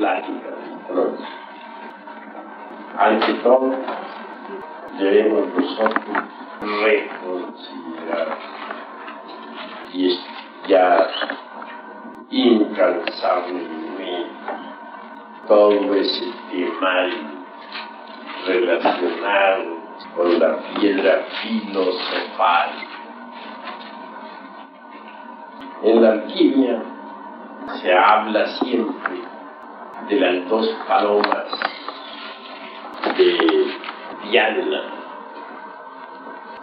plática ¿no? Ante todo, debemos nosotros reconsiderar y estudiar incansablemente todo ese temario relacionado con la piedra filosofal. En la alquimia se habla siempre de las dos palomas de Diana.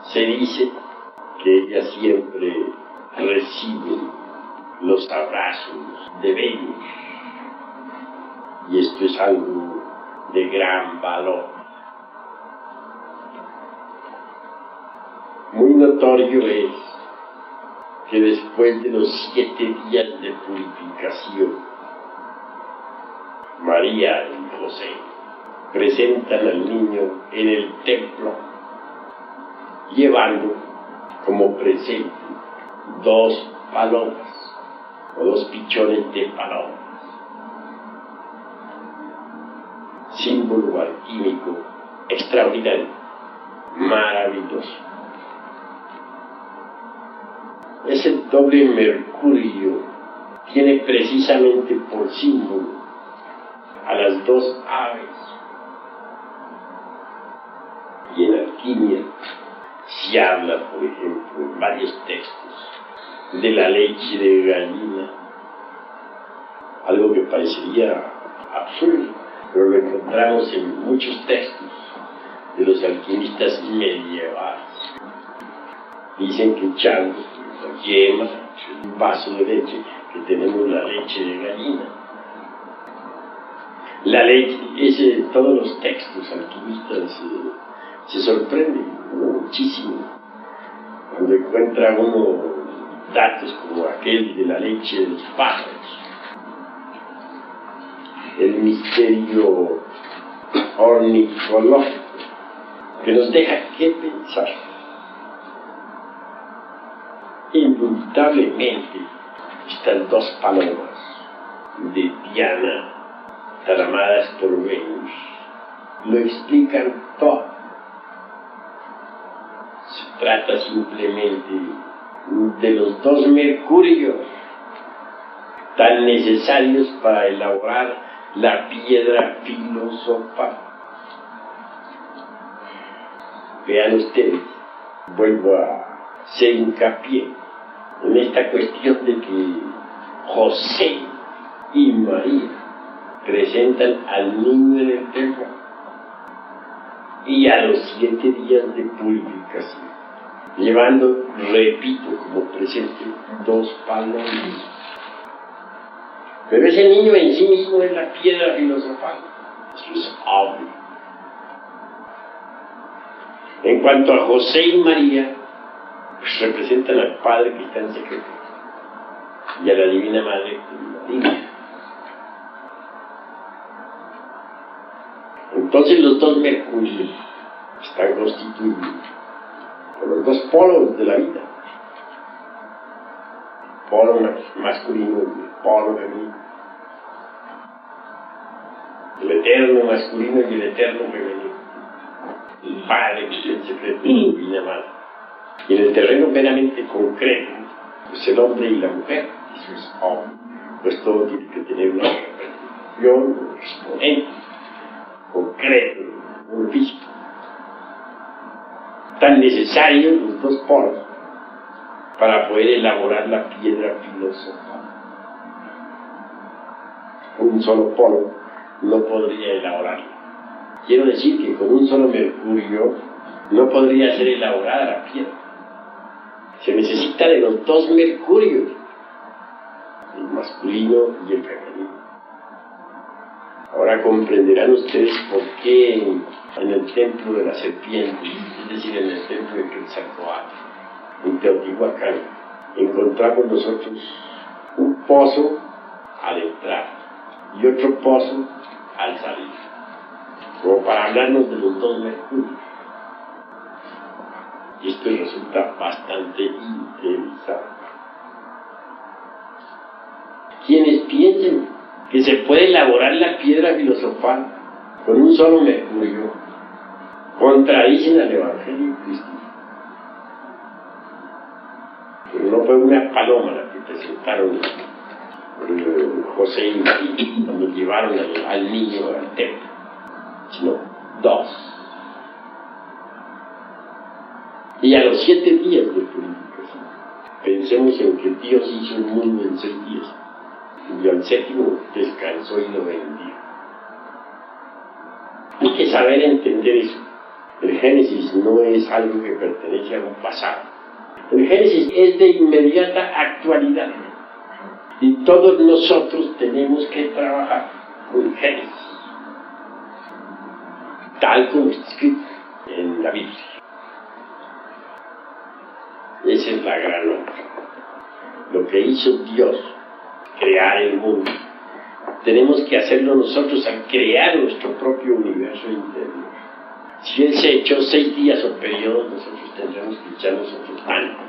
Se dice que ellas siempre reciben los abrazos de Venus, y esto es algo de gran valor. Muy notorio es que después de los 7 días de purificación, María y José presentan al niño en el templo, llevando como presente 2 palomas o 2 pichones de palomas, símbolo alquímico extraordinario, maravilloso. Ese doble mercurio tiene precisamente por símbolo a las 2 aves. Y en alquimia se habla, por ejemplo, en varios textos, de la leche de gallina, algo que parecería absurdo, pero lo encontramos en muchos textos de los alquimistas medievales. Dicen que echando la yema, un vaso de leche, que tenemos la leche de gallina. La leche, todos los textos alquimistas se sorprenden muchísimo cuando encuentra uno datos como aquel de la leche de los pájaros, el misterio ornitológico que nos deja que pensar. Indubitablemente, estas 2 palomas de Diana, tramadas por Venus, lo explican todo. Se trata simplemente de los 2 mercurios tan necesarios para elaborar la piedra filosofal. Vean ustedes, vuelvo a hacer hincapié en esta cuestión de que José y María presentan al niño en el templo y a los 7 días de purificación, llevando, repito, como presente 2 palomas. Pero ese niño en sí mismo es la piedra filosofal. Eso es obvio. En cuanto a José y María, pues representan al Padre que está en secreto y a la Divina Madre que lo diga. Entonces los 2 mercurios están constituidos por los 2 polos de la vida, el polo masculino y el polo femenino, el eterno masculino y el eterno femenino, el Padre que está en secreto y la Divina Madre. Y en el terreno meramente concreto, pues el hombre y la mujer, eso es obvio, pues todo tiene que tener una representación, un exponente concreto, un físico. Tan necesarios los 2 polos para poder elaborar la piedra filosofal. Un solo polo no podría elaborarla. Quiero decir que con un solo mercurio no podría ser elaborada la piedra. Se necesita de los 2 mercurios, el masculino y el femenino. Ahora comprenderán ustedes por qué en el templo de la serpiente, es decir, en el templo de Quetzalcóatl, en Teotihuacán, encontramos nosotros un pozo al entrar y otro pozo al salir, como para hablarnos de los 2 mercurios. Y esto resulta bastante interesante. Quienes piensen que se puede elaborar la piedra filosofal con un solo mercurio, contradicen al Evangelio cristiano. Pero no fue una paloma la que presentaron José y María cuando llevaron al niño al templo, sino 2. Y a los 7 días de purificación, pensemos en que Dios hizo el mundo en 6 días, y al 7º descansó y lo bendijo. Hay que saber entender eso. El Génesis no es algo que pertenece a un pasado. El Génesis es de inmediata actualidad. Y todos nosotros tenemos que trabajar con Génesis, tal como está escrito en la Biblia. Esa es la gran obra. Lo que hizo Dios, crear el mundo, tenemos que hacerlo nosotros al crear nuestro propio universo interior. Si Él se echó 6 días o periodos, nosotros tendremos que echarnos otro tanto.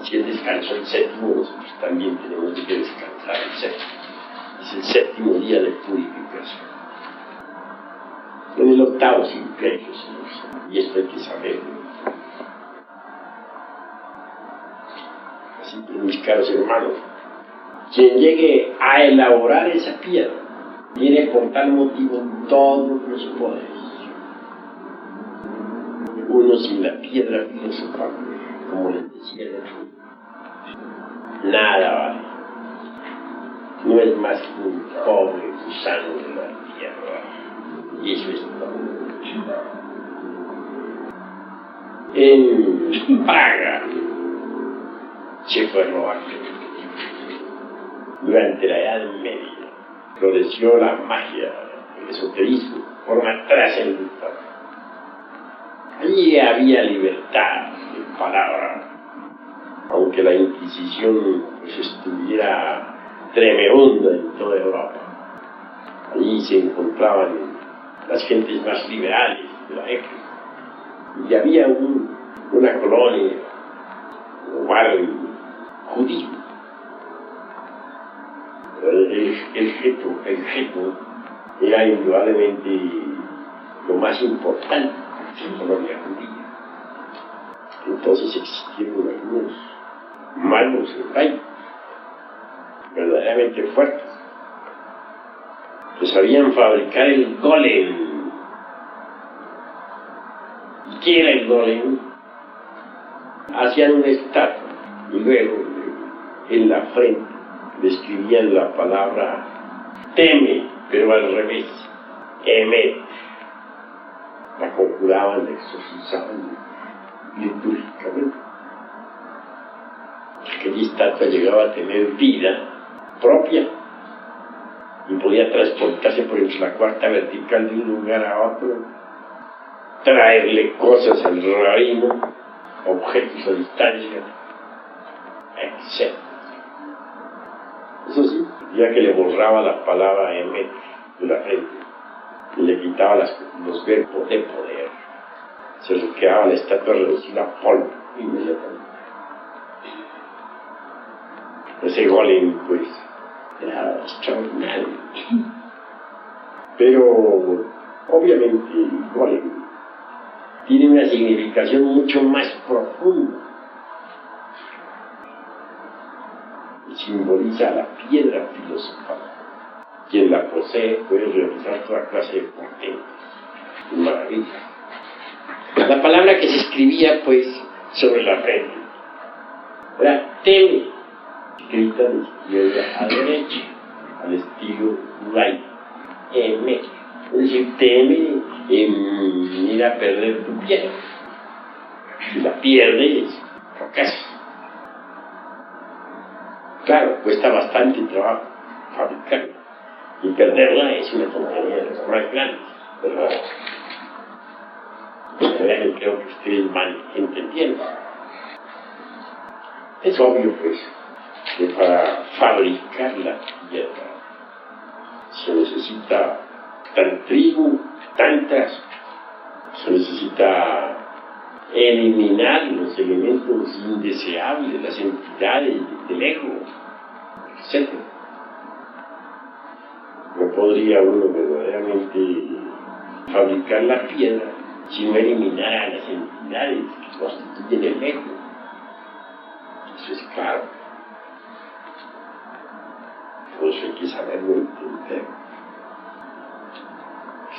Si Él descansó el 7º, nosotros también tenemos que descansar el 7º. Es el 7º día de purificación. En el 8º simplificio, Señor. Y esto hay que saberlo. Así que, mis caros hermanos, quien llegue a elaborar esa piedra, tiene por tal motivo todos los poderes. Uno sin la piedra filosofal, como les decía el otro, nada vale. No es más que un pobre gusano de la tierra. Y eso es todo. En Praga, Checoslovaquia, durante la Edad Media, floreció la magia, el esoterismo, de forma trascendental. Allí había libertad de palabra, aunque la Inquisición pues estuviera tremenda en toda Europa. Allí se encontraban las gentes más liberales de la época. Y había una colonia, un barrio judío. El geto era indudablemente lo más importante en la colonia judía. Entonces existieron algunos malos reyes, verdaderamente fuertes, que sabían fabricar el golem. ¿Y qué era el golem? Hacían una estatua y luego en la frente le escribían la palabra teme, pero al revés, emet. La conjuraban, la exorcizaban litúrgicamente. Aquella estatua llegaba a tener vida propia y podía transportarse por entre la cuarta vertical de un lugar a otro, traerle cosas al reino, objetos a distancia, etc. Eso sí, ya que le borraba la palabra emet de la frente y le quitaba los verbos de poder, se le quedaba la estatua reducida a polvo inmediatamente. Ese golem, pues, era extraordinario. Pero, obviamente, el golem tiene una significación mucho más profunda. Simboliza la piedra filosofal. Quien la posee puede realizar toda clase de portentos y maravillas. La palabra que se escribía, pues, sobre la frente era teme, escrita de izquierda a derecha, al estilo laico. Es decir, teme en ir a perder tu piedra. Si la pierdes, fracasas. Claro, cuesta bastante trabajo fabricarla, y perderla es una tontería de las más grandes, pero creo que ustedes van entendiendo. Es obvio, pues, que para fabricar la piedra se necesita tan trigo, tantas, se necesita eliminar los elementos indeseables, las entidades del ego, etc. podría uno verdaderamente fabricar la piedra si no eliminara las entidades que constituyen el ego. Eso es claro. Por eso hay que saberlo entender.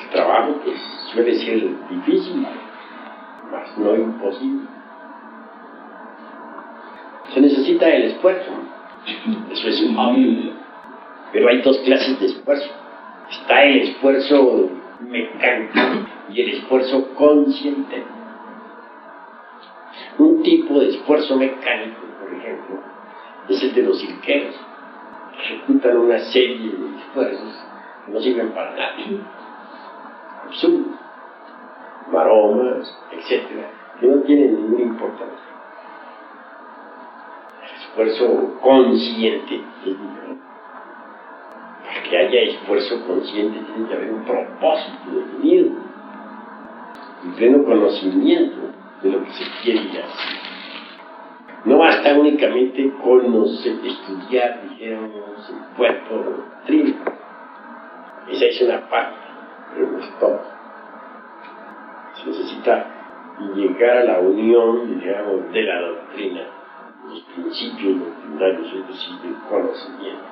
El trabajo pues suele ser difícil, mas no imposible. Se necesita el esfuerzo. Eso es obvio. Pero hay dos clases de esfuerzo. Está el esfuerzo mecánico y el esfuerzo consciente. Un tipo de esfuerzo mecánico, por ejemplo, es el de los cirqueros, que ejecutan una serie de esfuerzos que no sirven para nada. Absurdos, maromas, etc., que no tienen ninguna importancia. El esfuerzo consciente es diferente. Para que haya esfuerzo consciente tiene que haber un propósito definido y pleno conocimiento de lo que se quiere hacer. No basta únicamente conocer, estudiar, dijéramos, el cuerpo de la doctrina. Esa es una parte, pero no es todo. Se necesita llegar a la unión, digamos, de la doctrina, los principios doctrinarios, es decir, del conocimiento,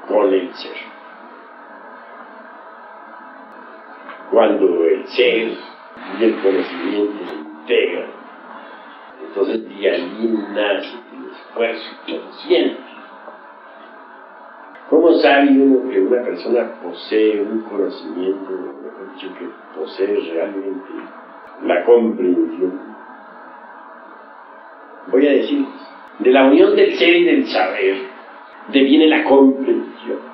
con el ser. Cuando el ser y el conocimiento se integran, entonces de allí nace el esfuerzo consciente. ¿Cómo sabe uno que una persona posee un conocimiento, mejor dicho, que posee realmente la comprensión? Voy a decir, de la unión del ser y del saber deviene la comprensión.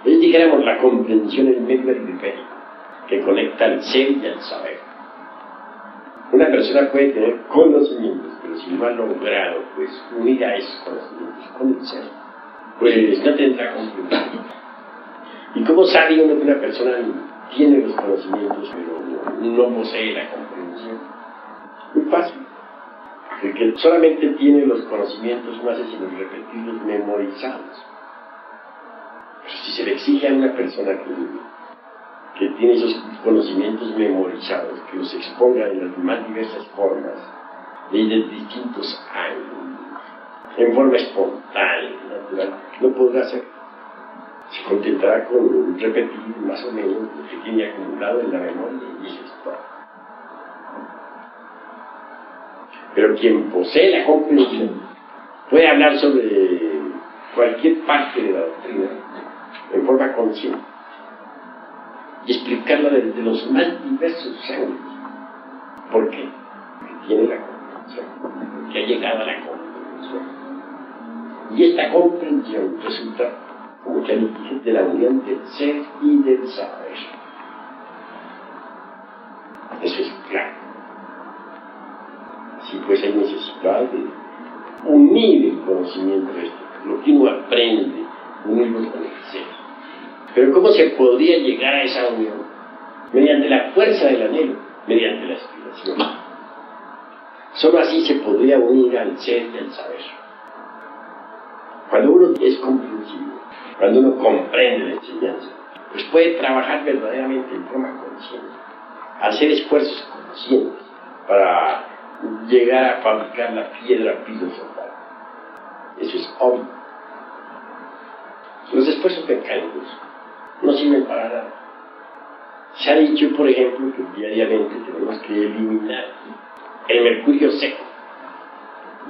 Es, dijéramos, la comprensión en medio periférico que conecta al ser y al saber. Una persona puede tener conocimientos, pero si no ha logrado pues unir a esos conocimientos con el ser, pues no tendrá comprensión. ¿Y cómo sabe uno que una persona tiene los conocimientos, pero no posee la comprensión? Muy fácil. El que solamente tiene los conocimientos no hace sino repetirlos memorizados. Pero si se le exige a una persona que tiene esos conocimientos memorizados, que los exponga en las más diversas formas, desde distintos ángulos, en forma espontánea, natural, no podrá hacerlo. Se contentará con repetir más o menos lo que tiene acumulado en la memoria y eso es todo. Pero quien posee la comprensión puede hablar sobre cualquier parte de la doctrina en forma consciente y explicarla desde los más diversos ángulos. ¿Por qué? Porque tiene la comprensión, porque ha llegado a la comprensión. Y esta comprensión resulta, como ya les dije, de la unión del ser y del saber. Eso es claro. Así pues hay necesidad de unir el conocimiento de esto, lo que uno aprende, unirlo con el ser. Pero ¿cómo se podría llegar a esa unión? Mediante la fuerza del anhelo, mediante la aspiración. Solo así se podría unir al ser y al saber. Cuando uno es comprensivo, cuando uno comprende la enseñanza, pues puede trabajar verdaderamente en forma consciente, hacer esfuerzos conscientes para llegar a fabricar la piedra filosofal. Eso es obvio. Los esfuerzos mecánicos no sirven para nada. Se ha dicho, por ejemplo, que diariamente tenemos que eliminar el mercurio seco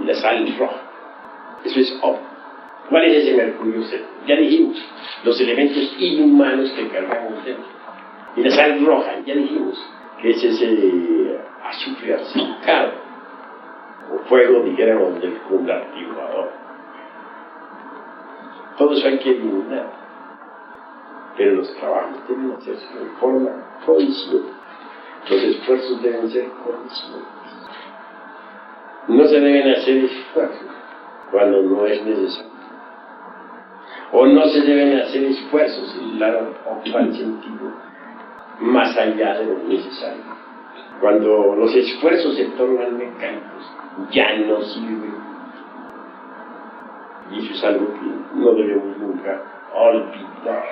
y la sal roja. Eso es obvio. ¿Cuál es ese mercurio seco? Ya dijimos, los elementos inhumanos que cargamos dentro. Y la sal roja, ya dijimos, que es ese azufre acidificado, o fuego, dijéramos, del cundartiguador. Todo eso hay que eliminar. Pero los trabajos deben hacerse de forma consciente. Los esfuerzos deben ser conscientes. No se deben hacer esfuerzos cuando no es necesario. O no se deben hacer esfuerzos en largo o cual sentido, más allá de lo necesario. Cuando los esfuerzos se tornan mecánicos, ya no sirven. Y eso es algo que no debemos nunca olvidar.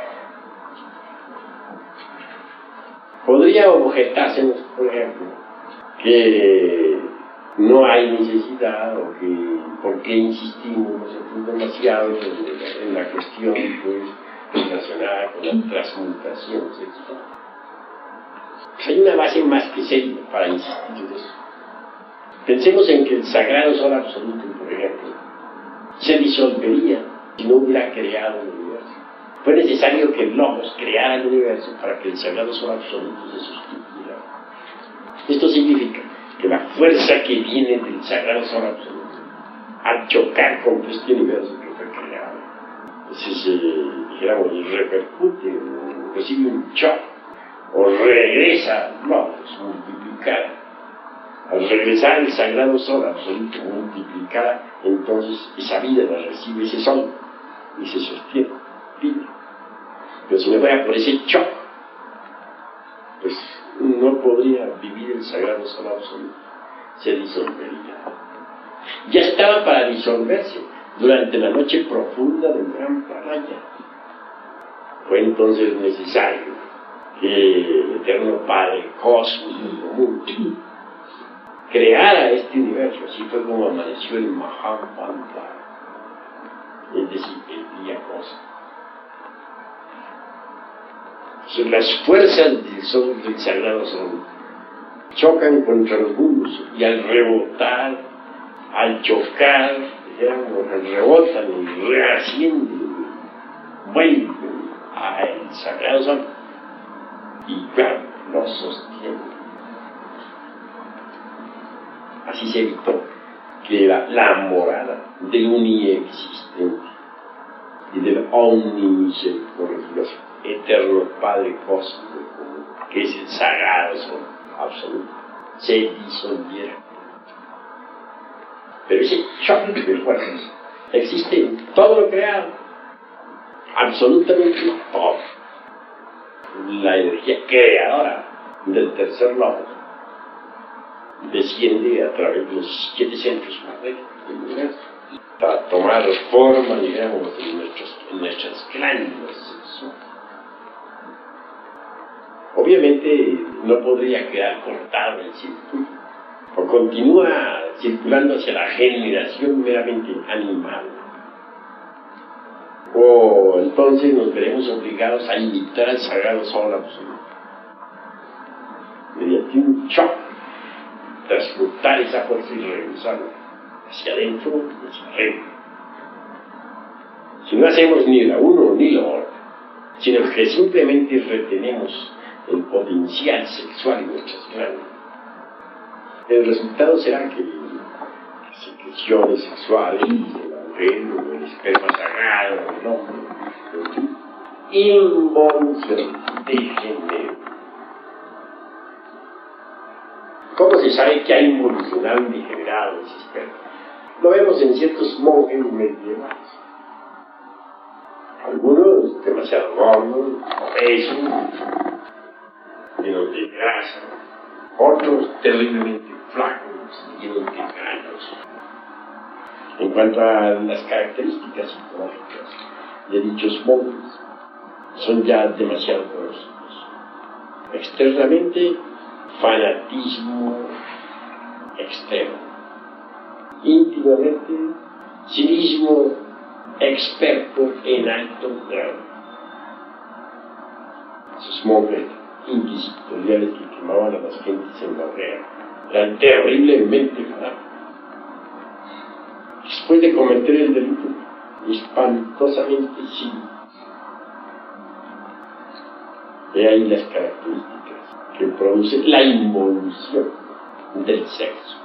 Podría objetársenos, por ejemplo, que no hay necesidad o que por qué insistimos nosotros demasiado en la cuestión pues, relacionada con la transmutación sexual. Pues hay una base más que seria para insistir en eso. Pensemos en que el sagrado sol absoluto, por ejemplo, se disolvería si no hubiera creado el universo. Fue necesario que el Logos creara el universo para que el sagrado sol absoluto se sustituyera. Esto significa que la fuerza que viene del sagrado sol absoluto al chocar contra este universo que fue creado, entonces, dijéramos, repercute, recibe un shock, o regresa al Logos multiplicado. Al regresar el sagrado sol absoluto multiplicada, entonces esa vida la recibe ese sol y se sostiene, vive. Pero si no fuera por ese shock, pues no podría vivir el sagrado sol absoluto, se disolvería. Ya estaba para disolverse durante la noche profunda del gran Pralaya. Fue entonces necesario que el Eterno Padre Cósmico Mundo creara este universo. Así fue como amaneció el Mahabharata, es decir, el día cósmico. Las fuerzas del sol del sagrado sol chocan contra los mundos y al rebotar, al chocar, digamos, rebotan y reascienden, vuelven al sagrado sol y claro, lo sostienen. Así se evitó que la morada del uniexistente y del omnimisericordioso eterno Padre Cósmico, que es el sagrado sol absoluto, se disolviera. Pero ese choque de fuerzas existe en todo lo creado, absolutamente todo. La energía creadora del tercer logo desciende a través de los 7 centros magnéticos del universo para tomar forma, digamos, en nuestras glándulas sexuales. Obviamente no podría quedar cortado el circuito, o continúa circulando hacia la generación meramente animal, o entonces nos veremos obligados a imitar al sagrado sol absoluto mediante un shock, transmutar esa fuerza y regresarla hacia adentro y hacia arriba. Si no hacemos ni la uno ni la otra, sino que simplemente retenemos el potencial sexual en nuestras glándulas, el resultado será que las secreciones sexuales de la mujer o el esperma sagrado del hombre involucionan, degeneran. ¿Cómo se sabe que ha involucionado y degenerado ese esperma? Lo vemos en ciertos monjes medievales. Algunos demasiado gordos, obesos, llenos de grasa, otros terriblemente flacos, llenos de granos. En cuanto a las características psicológicas de dichos monjes, son ya demasiado grosos. Externamente, fanatismo extremo. Íntimamente, cinismo experto en alto grado. Esos monjes inquisitoriales que quemaban a las gentes en la hoguera eran terriblemente fanáticos. Después de cometer el delito, espantosamente cínicos. He ahí las características que produce la involución del sexo,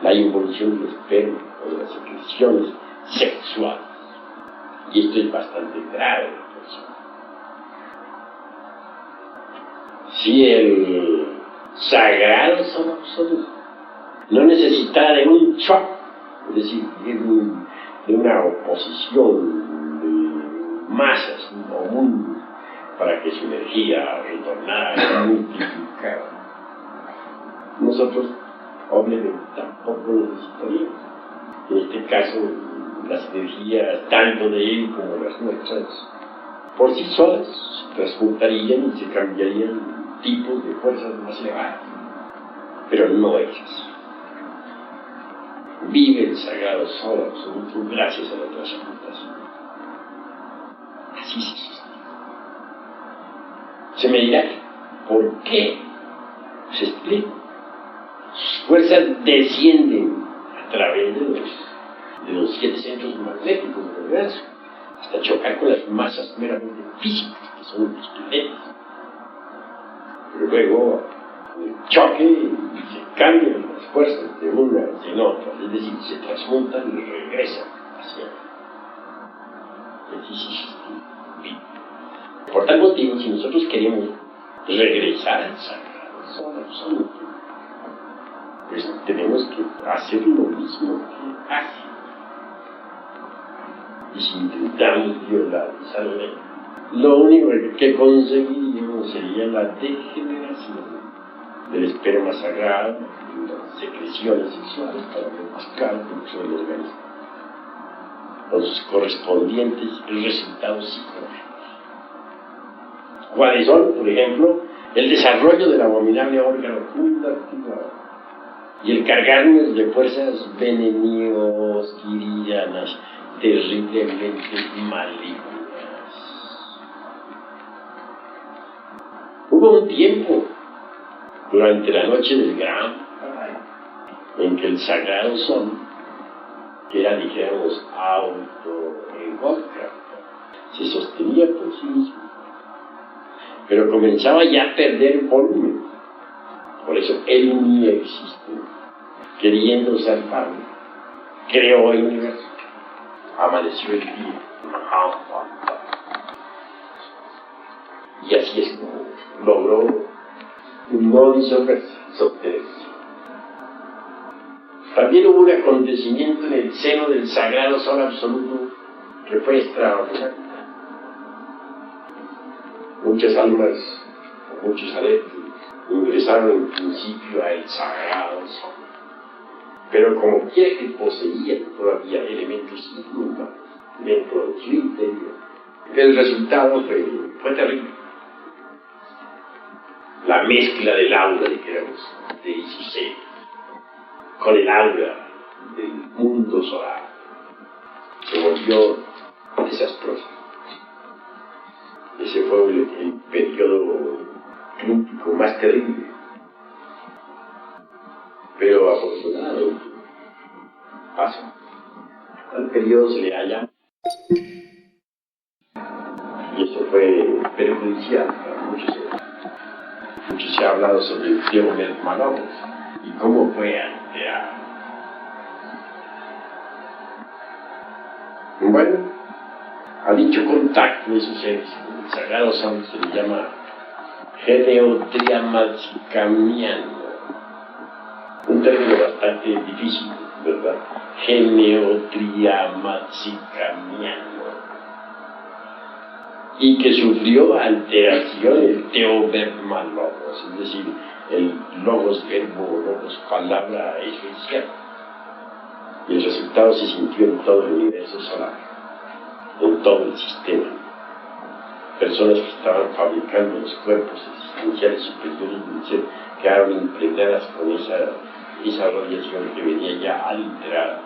la involución del esperma o de las secreciones sexuales. Y esto es bastante grave. Si el sagrado sol absoluto no necesitara de un shock, es decir, de una oposición de masas o mundos para que su energía retornara y multiplicara, nosotros obviamente tampoco necesitaríamos. En este caso, las energías, tanto de él como las nuestras, por sí solas se transmutarían y se cambiarían tipos de fuerzas más elevadas. Pero no es así. Vive el sagrado sol absoluto gracias a la transmutación. Así se sostiene. Se me dirá, ¿por qué? Se explica. Sus fuerzas descienden a través de los 7 centros magnéticos del universo hasta chocar con las masas meramente físicas que son los planetas. Pero luego el choque se cambian las fuerzas de unas en otras, es decir, se transmutan y regresan hacia el vivo. Por tal motivo, si nosotros queremos regresar al sagrado sol absoluto, pues tenemos que hacer lo mismo que hace. Y si intentamos violar esa ley, lo único que conseguiríamos sería la degeneración del esperma sagrado y las secreciones sexuales para buscar dentro del organismo, con sus correspondientes resultados psicológicos. ¿Cuáles son? Por ejemplo, el desarrollo del abominable órgano fundacional y el cargarnos de fuerzas venenios-quirianas terriblemente malignas. Hubo un tiempo durante la noche del gran en que el sagrado sol, que era, dijéramos, auto-egócrata, se sostenía por sí mismo, pero comenzaba ya a perder volumen. Por eso él ni existe, queriendo salvarlo, creó el universo. Amaneció el día, y así es como logró no disolverse, sostenerse. También hubo un acontecimiento en el seno del sagrado sol absoluto que fue extraordinario. Muchas almas, muchos adeptos, ingresaron en principio al sagrado sol, pero como quiera que poseían todavía elementos inhumanos dentro de su interior, el resultado fue terrible. La mezcla del aura, dijéramos, de Isusei con el aura del mundo solar se volvió desastrosa. Ese fue el periodo crítico más terrible, pero afortunado pasó. Al periodo se le halla, y eso fue perjudicial para muchos. Mucho se ha hablado sobre el Theomer Malobos y cómo fue alterado. Bueno, a dicho contacto de esos seres, el sagrado sol se le llama geneotriamazicamiano, un término bastante difícil, ¿verdad? Geneotriamazicamiano, y que sufrió alteración el Theobermalogos, es decir, el logos verbo, logos palabra, eso es cierto. Y el resultado se sintió en todo el universo solar, en todo el sistema. Personas que estaban fabricando los cuerpos existenciales superiores del ser quedaron impregnadas con esa radiación que venía ya alterada.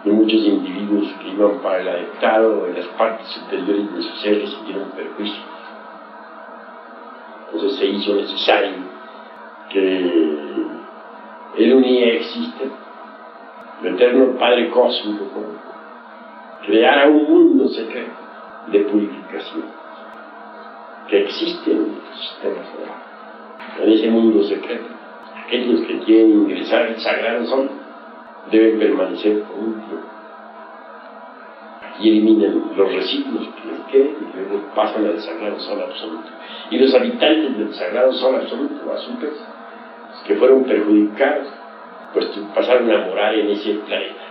Y muchos individuos que iban para el adeptado en las partes superiores de su ser recibieron perjuicios. Entonces se hizo necesario que el Uniexiste, el eterno Padre Cósmico, creara un mundo secreto de purificación que existe en el sistema solar. En ese mundo secreto, aquellos que quieren ingresar al sagrado sol deben permanecer por un tiempo y eliminan los residuos que les queden y luego pasan al sagrado sol absoluto. Y los habitantes del sagrado sol absoluto, a su vez, que fueron perjudicados, pues pasaron a morar en ese planeta,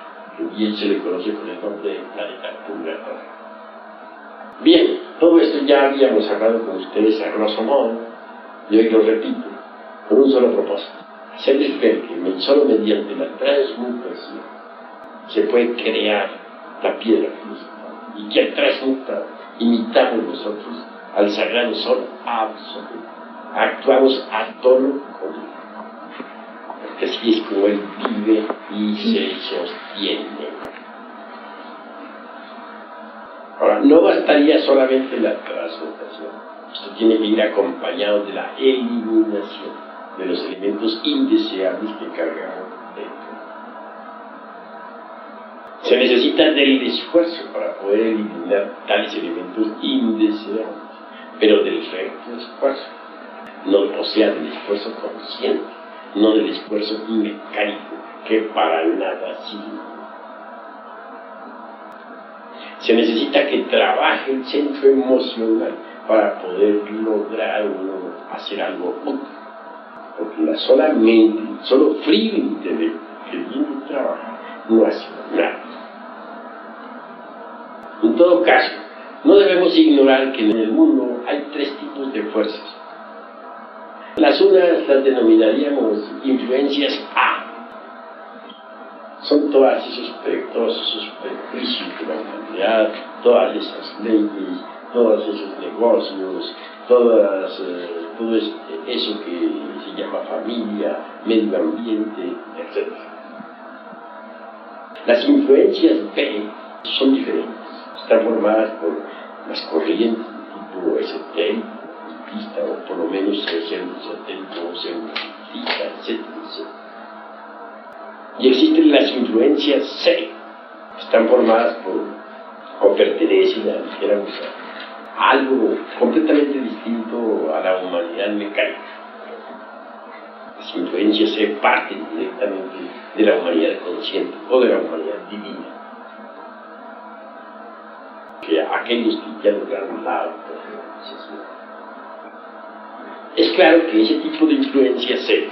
y él se le conoce con el nombre de planeta purgatorio. Bien, todo esto ya habíamos hablado con ustedes a grosso modo, y hoy lo repito, con un solo propósito: hacerles ver que solo mediante la transmutación se puede crear la piedra filosofal, y que al transmutar imitamos nosotros al sagrado sol absoluto. actuamos a tono común. Porque así es como él vive y se sostiene. Ahora, no bastaría solamente la transmutación. Esto tiene que ir acompañado de la eliminación de los elementos indeseables que cargamos dentro. Se necesita del esfuerzo para poder eliminar tales elementos indeseables, pero del esfuerzo, no, o sea, del esfuerzo consciente, no del esfuerzo mecánico que para nada sirve. Se necesita que trabaje el centro emocional para poder lograr hacer algo útil. Porque la sola mente, el solo frío intelecto que viene a trabajar, no hace nada. En todo caso, no debemos ignorar que en el mundo hay tres tipos de fuerzas. Las unas las denominaríamos influencias A. Son todos esos prejuicios de la humanidad, todas esas leyes, todos esos negocios, todo eso que se llama familia, medio ambiente, etc. Las influencias B son diferentes, están formadas por las corrientes de tipo esotérico, ocultista, o por lo menos pseudo-esotérico o pseudo-ocultista, etc. Y existen las influencias C, están formadas o pertenecen a algo completamente distinto a la humanidad mecánica. Las influencias C parten directamente de la humanidad consciente o de la humanidad divina, que aquellos que ya lograron la autorrealización. Es claro que ese tipo de influencia C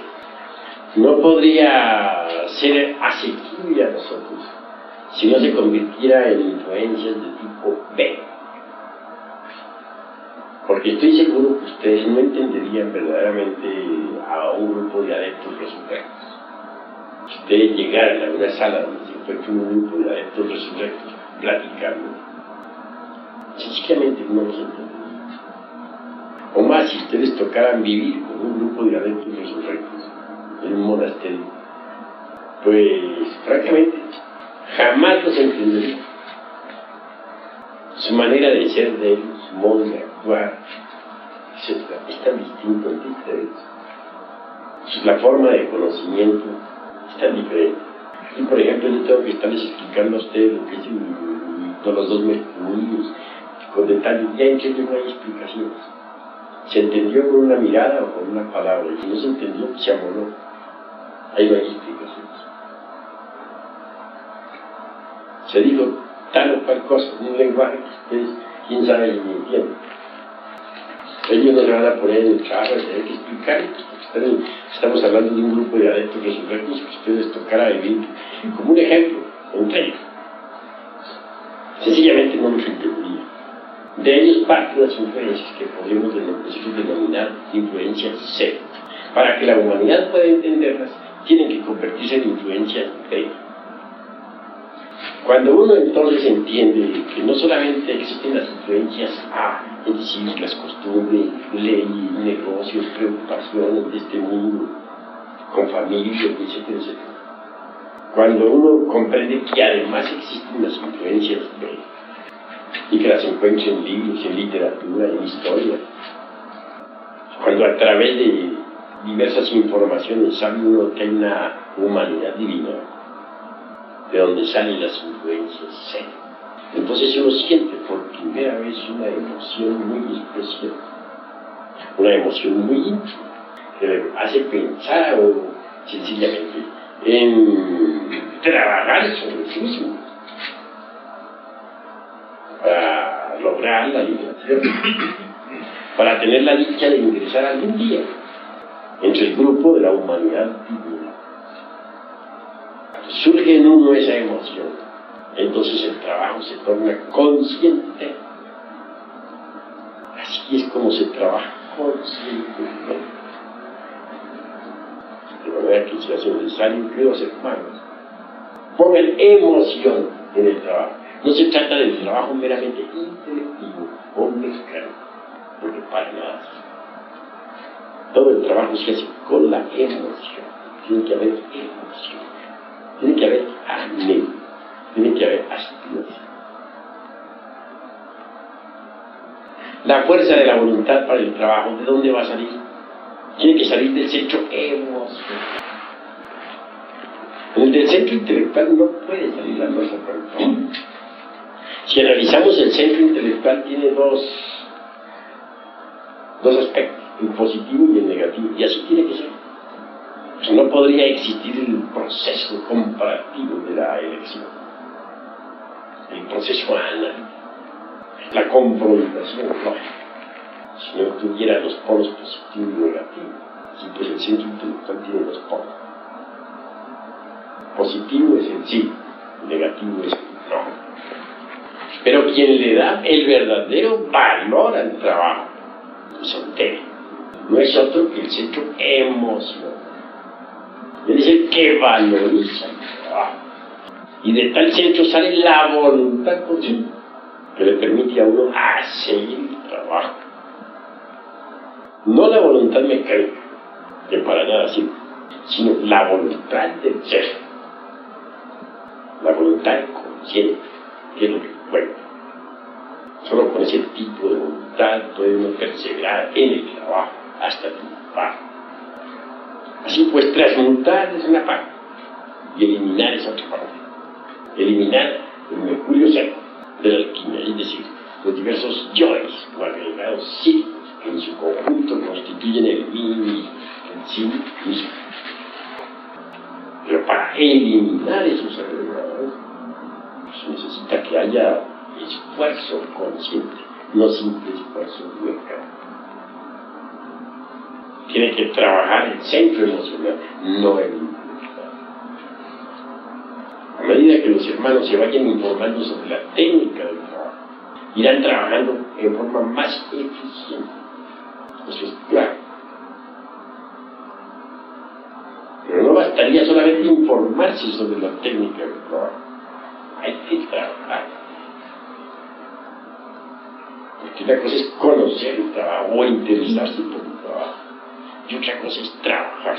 no podría ser asequible a nosotros si no se convirtiera en influencias de tipo B. Porque estoy seguro que ustedes no entenderían verdaderamente a un grupo de adeptos resurrectos. Si ustedes llegaran a una sala donde se encuentra un grupo de adeptos resurrectos platicando, sencillamente no los entenderían. O más, si ustedes tocaran vivir con un grupo de adeptos resurrectos en un monasterio, pues francamente jamás los entendería. Su manera de ser de ellos, su modo de actuar, etc., es tan distinto entre ustedes. La forma de conocimiento es tan diferente. Y por ejemplo, yo tengo que estarles explicando a ustedes lo que es los dos mercurios con detalle. Ya en que no hay explicaciones. Se entendió con una mirada o con una palabra, y si no se entendió, se amoló. Ahí no hay explicaciones. Se dijo tal o cual cosa en un lenguaje que ustedes, quién sabe ni entienden. Ellos no se van a poner en el trabajo de tener que explicar, porque estamos hablando de un grupo de adeptos resurrectos que ustedes tocará vivir como un ejemplo entre ellos. Sencillamente no los entendería. De ellos parten las influencias que podemos denominar influencias C. Para que la humanidad pueda entenderlas, tienen que convertirse en influencias B. Cuando uno entonces entiende que no solamente existen las influencias A, es decir, las costumbres, leyes, negocios, preocupaciones de este mundo, con familia, etcétera, etcétera. Cuando uno comprende que además existen las influencias B, y que las encuentra en libros, en literatura, en historia, cuando a través de diversas informaciones sabe uno que hay una humanidad divina, de donde salen las influencias C. Entonces uno siente por primera vez una emoción muy especial, una emoción muy íntima, que le hace pensar o sencillamente en trabajar sobre sí mismo para lograr la liberación, para tener la dicha de ingresar algún día entre el grupo de la humanidad divina. Surge en uno esa emoción, entonces el trabajo se torna consciente. Así es como se trabaja conscientemente. De manera que se hace necesario que los hermanos pongan emoción en el trabajo. No se trata del trabajo meramente intelectivo o mecánico, porque para nada. Todo el trabajo se hace con la emoción. Tiene que haber emoción. Tiene que haber anhelo. Tiene que haber aspiración. La fuerza de la voluntad para el trabajo, ¿de dónde va a salir? Tiene que salir del centro emocional. Del centro intelectual no puede salir la fuerza para el trabajo. Si analizamos el centro intelectual, tiene dos aspectos, el positivo y el negativo, y así tiene que ser. Pues no podría existir el proceso comparativo de la elección, el proceso analítico, la confrontación, no. Si no tuviera los polos positivo y negativo, sí, pues el centro intelectual tiene dos polos. Positivo es el sí, negativo es el no. Pero quien le da el verdadero valor al trabajo es entero. No es otro que el centro emocional. Es el que valoriza el trabajo. Y de tal centro sale la voluntad posible, que le permite a uno hacer el trabajo. No la voluntad mecánica, que para nada sirve, sino la voluntad del ser. La voluntad consciente, que es lo que cuenta. Solo con ese tipo de voluntad puede uno perseverar en el trabajo hasta triunfar. Así pues, transmutar es una parte y eliminar es otra parte. Eliminar el mercurio cero de la alquimia, es decir, los diversos yoes o agregados psíquicos que en su conjunto constituyen el mí, el sí mismo. Pero para eliminar esos agregados, se necesita que haya esfuerzo consciente, no simple esfuerzo mecánico. Tiene que trabajar el centro emocional, no el intelectual. A medida que los hermanos se vayan informando sobre la técnica del trabajo, irán trabajando en forma más eficiente. Eso es claro. Pero no bastaría solamente informarse sobre la técnica del trabajo. Hay que trabajar. Porque una cosa es conocer el trabajo o interesarse por el trabajo. Y otra cosa es trabajar.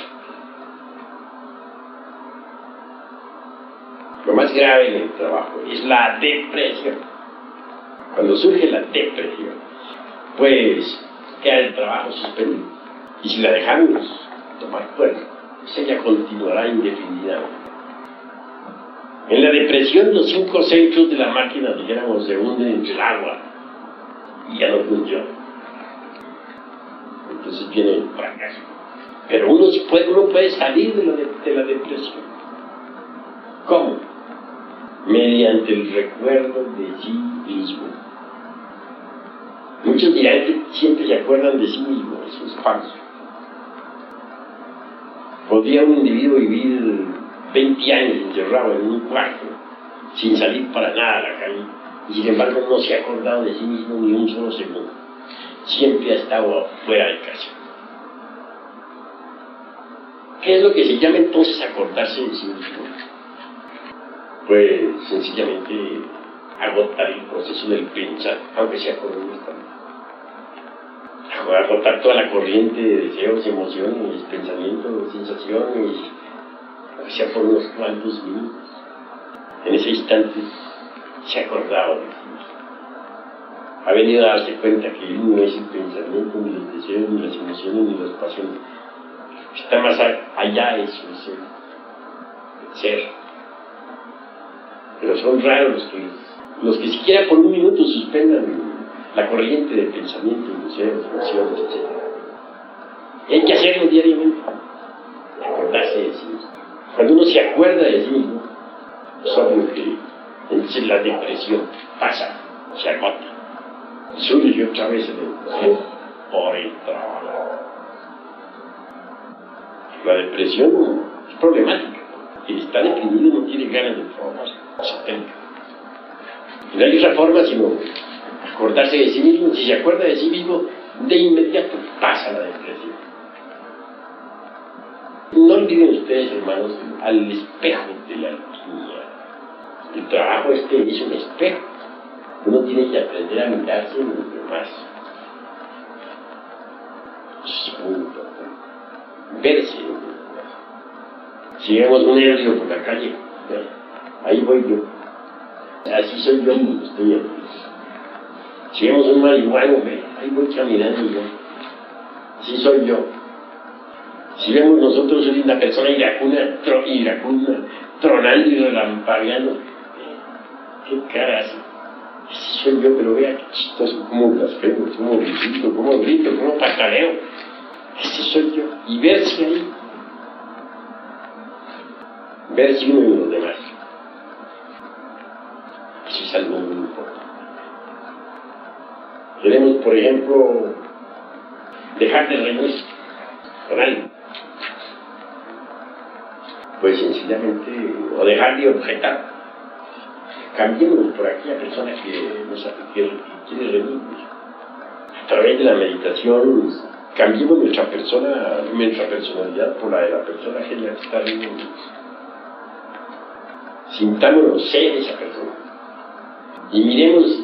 Lo más grave en el trabajo es la depresión. Cuando surge la depresión, pues queda el trabajo suspendido. Y si la dejamos tomar fuerza, pues ella continuará indefinidamente. En la depresión, los 5 centros de la máquina, dijéramos, se hunden entre el agua y ya no funciona. Entonces viene el fracaso. Pero uno puede salir de la depresión. ¿Cómo? Mediante el recuerdo de sí mismo. Muchos dirán que siempre se acuerdan de sí mismo. Eso es falso. ¿Podría un individuo vivir 20 años encerrado en un cuarto sin salir para nada a la calle y sin embargo no se ha acordado de sí mismo ni un solo segundo? Siempre ha estado fuera de casa. ¿Qué es lo que se llama entonces acordarse de sí mismo? Pues sencillamente agotar el proceso del pensar, aunque sea por un instante. Agotar toda la corriente de deseos, emociones, pensamientos, sensaciones, aunque sea por unos cuantos minutos. En ese instante se acordaba de sí mismo. Ha venido a darse cuenta que él no es el pensamiento, ni los deseos, ni las emociones, ni las pasiones. Está más allá de eso, el ser. Pero son raros los que siquiera por un minuto suspendan la corriente de pensamiento, deseos, emociones, etc. Y hay que hacerlo diariamente, acordarse de sí mismo. Cuando uno se acuerda de sí mismo, es obvio que entonces la depresión pasa, se agota. Surge otra vez el deseo por el trabajo. La depresión es problemática. Quien está deprimido no tiene ganas de trabajar. Esa técnica. Y no hay otra forma sino acordarse de sí mismo. Si se acuerda de sí mismo, de inmediato pasa la depresión. No olviden ustedes, hermanos, al espejo de la alquimia. El trabajo es un espejo. Uno tiene que aprender a mirarse en los demás. Eso es muy importante. verse. Si vemos un ebrio por la calle, ahí voy yo. Así soy yo cuando estoy aquí. Si vemos un marihuano, ahí voy caminando yo. Así soy yo. Si vemos nosotros una persona iracunda, tronando y relampagueando, qué cara hace. Así soy yo, pero vea qué chistoso, cómo blasfemo, cómo grito, cómo pataleo. Ese soy yo. Y verse ahí. Verse uno y los demás. Eso es algo muy importante. Queremos, por ejemplo, dejar de reñir con alguien. Pues sencillamente, o dejar de objetar. Cambiemos por aquella persona que quiere reñir. A través de la meditación, cambiemos nuestra personalidad por la de la persona que ya está reñiendo. Sintámonos ser esa persona. Y miremos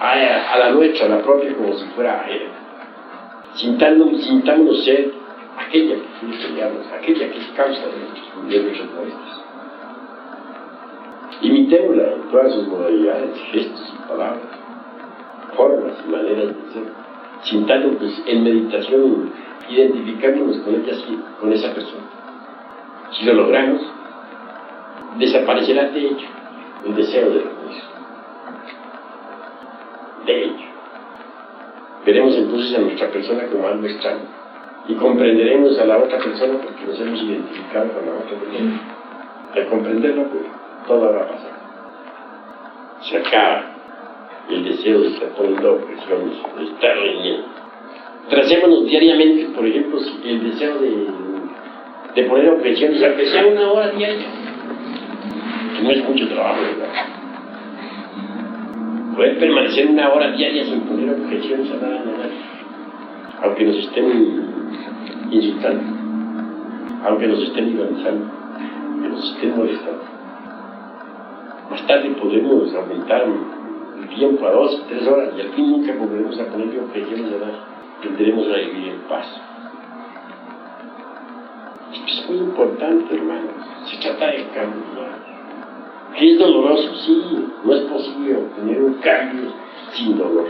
a la nuestra, a la propia, como si fuera ajena. Sintámonos ser aquella que quiere pelearnos, aquella que es causa de nuestros molestias. Imitémosla en todas sus modalidades, gestos y palabras, formas y maneras de ser. Sintándonos pues, en meditación, identificándonos con ella, con esa persona. Si lo logramos, desaparecerá de hecho el deseo de reunir. De hecho, veremos entonces a nuestra persona como algo extraño y comprenderemos a la otra persona porque nos hemos identificado con la otra persona. Al comprenderlo, pues todo va a pasar. Se acaba el deseo de estar poniendo objeciones, de estar reñiendo. Tracémonos diariamente, por ejemplo, el deseo de poner objeciones, aunque sea 1 hora diaria. No es mucho trabajo, ¿verdad? Poder permanecer 1 hora diaria sin poner objeciones a nada, aunque nos estén insultando, aunque nos estén ironizando, que nos estén molestando. Más tarde podremos aumentar el tiempo a 2 o 3 horas y al fin nunca volveremos a poner objeciones a nada. Tendremos a vivir en paz. Esto es muy importante, hermanos. Se trata de cambiar. Que es doloroso, sí, no es posible obtener un cambio sin dolor.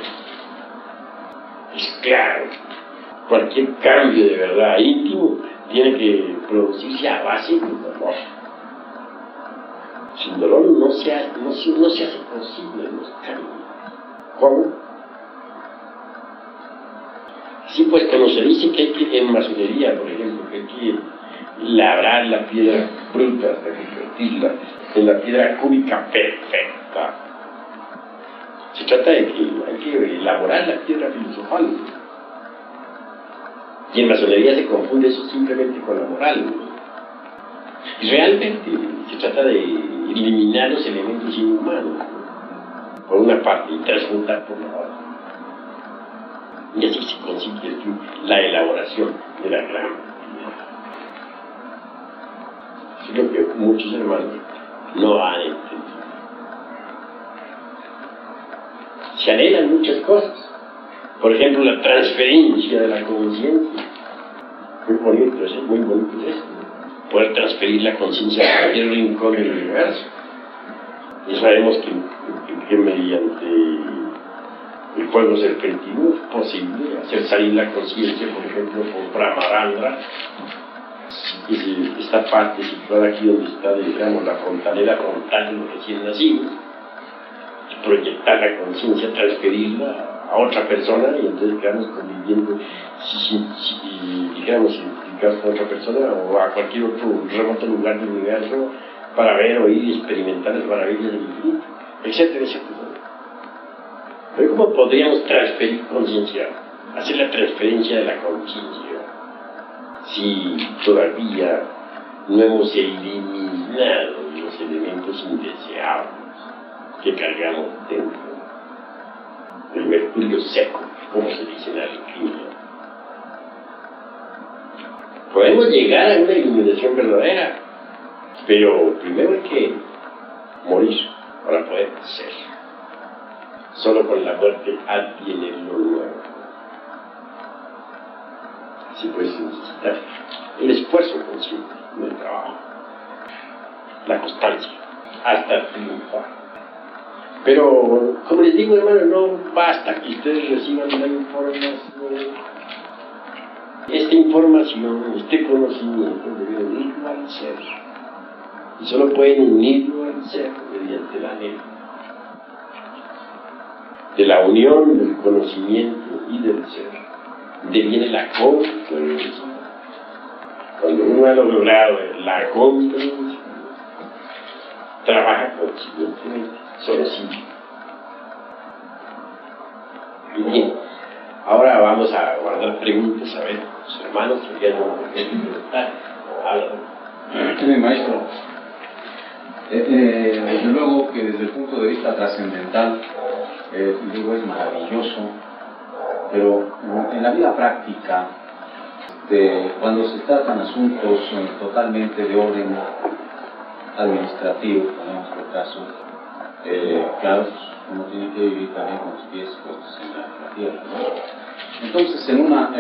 Es claro, cualquier cambio de verdad íntimo tiene que producirse a base de dolor. Sin dolor no se hace posible los cambios. ¿Cómo? Sí, pues cuando se dice que hay que, en masonería, por ejemplo, que hay que labrar la piedra bruta hasta convertirla en la piedra cúbica perfecta. Se trata de que hay que elaborar la piedra filosofal. Y en masonería se confunde eso simplemente con la moral. Y realmente se trata de eliminar los elementos inhumanos, por una parte, y transmutar por la otra. Y así se consigue la elaboración de la gran piedra. Es lo que muchos hermanos no han entendido. Se anhelan muchas cosas. Por ejemplo, la transferencia de la conciencia. Muy bonito eso, muy bonito eso. Poder transferir la conciencia a cualquier rincón del universo. Y sabemos que mediante el fuego serpentino es posible hacer salir la conciencia, por ejemplo, por Brahmarandra. Esta parte situada aquí donde está, digamos, la fontanera frontal de los recién nacidos, proyectar la conciencia, transferirla a otra persona y entonces quedamos conviviendo, dijéramos, identificados con otra persona o a cualquier otro remoto lugar del universo para ver, oír y experimentar las maravillas del infinito, etcétera, etcétera. Pero ¿cómo podríamos transferir conciencia? Hacer la transferencia de la conciencia si todavía no hemos eliminado los elementos indeseables que cargamos dentro del mercurio seco, como se dice en la alquimia. Podemos llegar a una iluminación verdadera, pero primero hay que morir para poder ser. Solo con la muerte adviene lo nuevo. Así pues, se necesita el esfuerzo consciente del trabajo, la constancia, hasta triunfar. Pero, como les digo, hermano, no basta que ustedes reciban la información. Esta información, este conocimiento debe unirlo al ser. Y solo pueden unirlo al ser mediante la ley. De la unión del conocimiento y del ser deviene la comprensión. Cuando uno ha logrado la comprensión, trabaja conscientemente, solo sí. Y bien, ahora vamos a guardar preguntas, a ver, los hermanos querían preguntar. Maestro, desde luego que desde el punto de vista trascendental, digo, es maravilloso, pero en la vida práctica, cuando se tratan asuntos totalmente de orden administrativo, ponemos por caso, claro, uno tiene que vivir también con los pies puestos en la tierra, ¿no? Entonces, en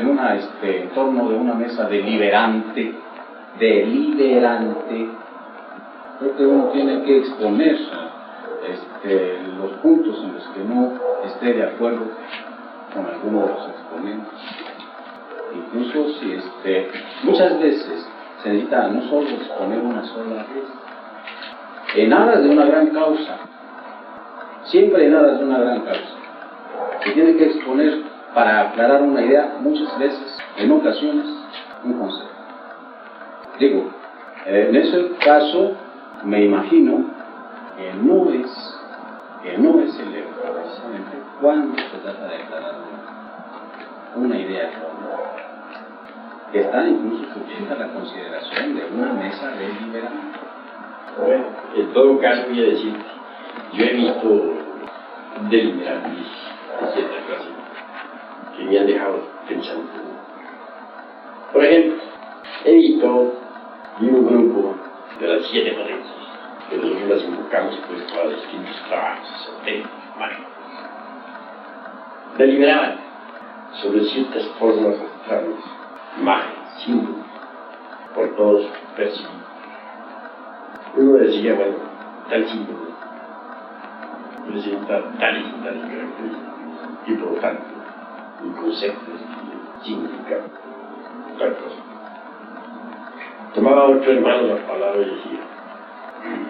una entorno de una mesa deliberante, creo que uno tiene que exponer los puntos en los que no esté de acuerdo con alguno de los exponentes. Incluso si muchas veces se necesita no solo exponer una sola vez, en aras de una gran causa, siempre en aras de una gran causa, se tiene que exponer para aclarar una idea, muchas veces, en ocasiones, un concepto. Digo, en ese caso, me imagino que no es el error, precisamente, cuando se trata de aclarar una idea que está incluso sujeta a la consideración de una mesa deliberante. Bueno, en todo caso voy a decir, yo he visto deliberantes de cierta clase que me han dejado pensando. Por ejemplo, he visto un grupo de las 7 potencias, que nosotros las invocamos pues para distintos trabajos esotéricos, mágicos. Deliberaban sobre ciertas formas astrales, imágenes, símbolos, por todos percibidos. Uno decía, bueno, tal símbolo presenta tales y tales características, y por lo tanto, el concepto significa tal cosa. Tomaba otro hermano la palabra y decía,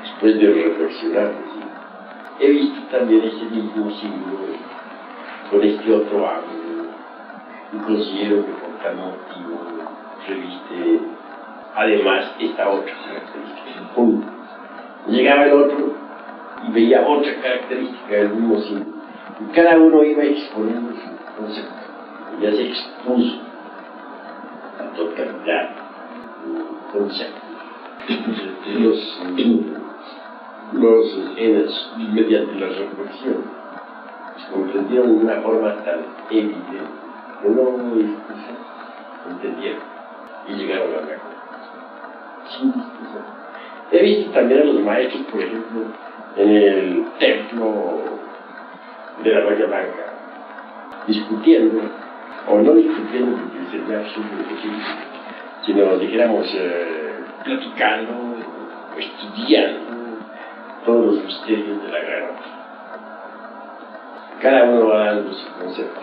después de reflexionar, decía, he visto también ese mismo símbolo con este otro ángulo, y considero que por tal motivo reviste además esta otra característica. Punto. Llegaba el otro y veía otra característica del mismo símbolo, y cada uno iba exponiendo su concepto, y ya se expuso la totalidad del concepto. Mediante la reflexión comprendieron de una forma tan evidente que no hubo discusión, entendieron y llegaron a la acuerdo sin discusión. He visto también a los maestros, por ejemplo, en el templo de la Bahía Blanca, discutiendo, o no discutiendo porque sería absurdo imposible, sino dijéramos platicando, estudiando todos los misterios de la guerra. Cada uno va dando su concepto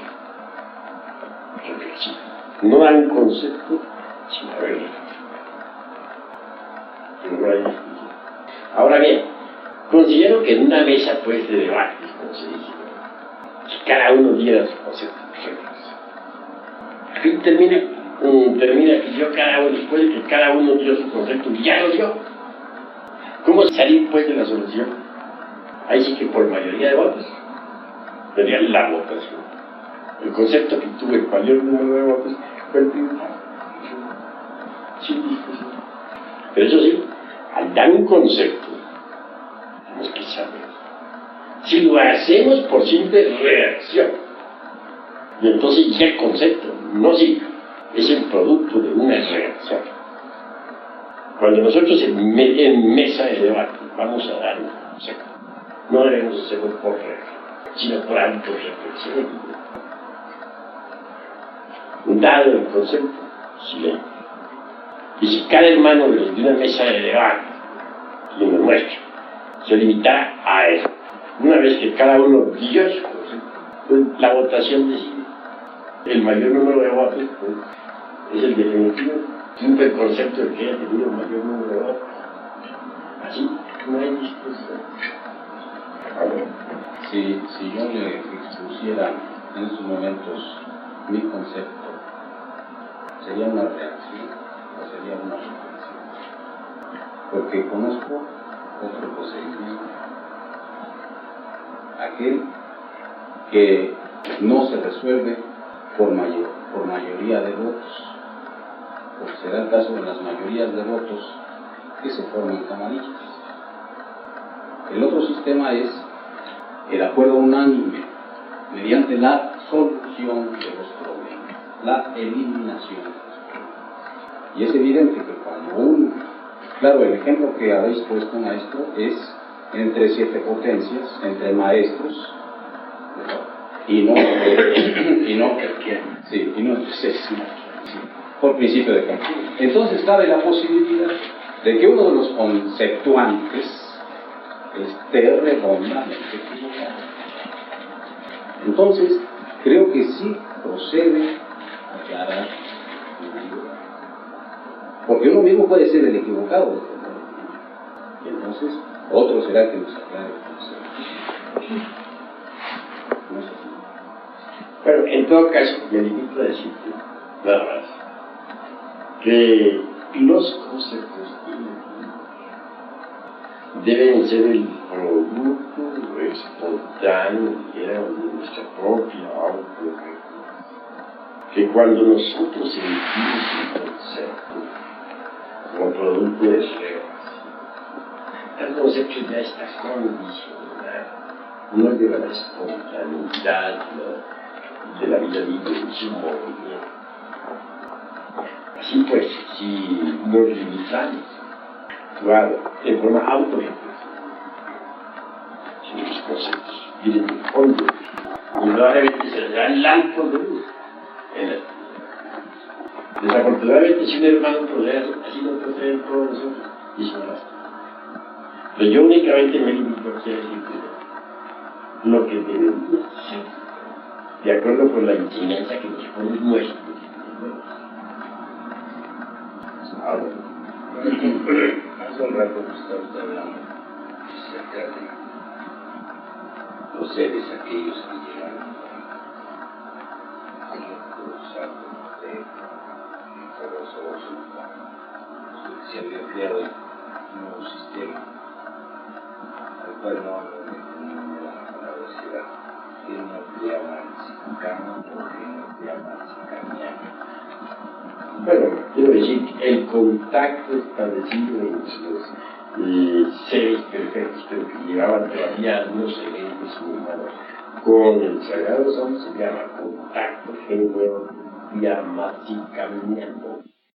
reflexivo. No dan un concepto sin haber reflexión. No hay discusión. Ahora bien, considero que en una mesa pues de debates, como se dice, que cada uno diera su concepto reflexivo. Termina que yo cada uno, después de que cada uno dio su concepto y ya lo dio. ¿Cómo salir pues de la solución? Ahí sí que por mayoría de votos sería la votación. El concepto que tuvo el mayor número de votos fue el primero. Sin discusión. Pero eso sí, al dar un concepto, tenemos que saber. Si lo hacemos por simple reacción, y entonces ya el concepto no sirve, es el producto de una reacción. Cuando nosotros en mesa de debate vamos a dar un concepto, no debemos hacerlo por reacción, sino por autorreflexión. Dado el concepto, silencio. Y si cada hermano de los de una mesa de debate, y me muestra, se limitara a eso, una vez que cada uno diga su concepto, pues la votación decide. El mayor número de votos pues, es el definitivo. Siempre el concepto de que haya tenido el mayor número de votos. Así, no hay discusión. Si yo le expusiera en estos momentos mi concepto, ¿sería una reacción o sería una reflexión? Porque conozco otro procedimiento, aquel que no se resuelve por mayoría de votos, porque será el caso de las mayorías de votos que se forman camarillas. El otro sistema es el acuerdo unánime mediante la solución de los problemas, la eliminación de los problemas. Y es evidente que cuando uno, claro, el ejemplo que habéis puesto, maestro, es entre 7 potencias, entre maestros, y no entre 6, por principio de cálculo. Entonces cabe la posibilidad de que uno de los conceptuantes esté redondamente equivocado. Entonces, creo que sí procede aclarar una idea. Porque uno mismo puede ser el equivocado. Y entonces, otro será que nos aclare el concepto. No es así. Pero en todo caso, me limito a decirte, nada más, que los conceptos deben ser el producto espontáneo de nuestra propia autorregulación. Que cuando nosotros emitimos un concepto como producto de reglas, el concepto ya está condicionado, no lleva la espontaneidad de la vida libre en su movimiento. Así pues, si nos limitamos en forma autorregulativa, si los conceptos vienen de fondo, indudablemente se les da el alto de luz en la actividad. Desafortunadamente, si un hermano procede así, no proceden todos nosotros, y son las. Pero yo únicamente me limito aquí a decir que lo que debería ser, de acuerdo con la enseñanza que nos pone nuestro. Ahora, hace un rato que está usted hablando acerca de los seres aquellos que llegaron a los actos de se había creado un nuevo sistema al cual no la palabra será genocleamanzicano o genocleamanzicaniano. Bueno, quiero decir, el contacto establecido entre los seres perfectos, pero que llevaban todavía algunos elementos humanos con el Sagrado Son se llama contacto genocleamanzicaniano.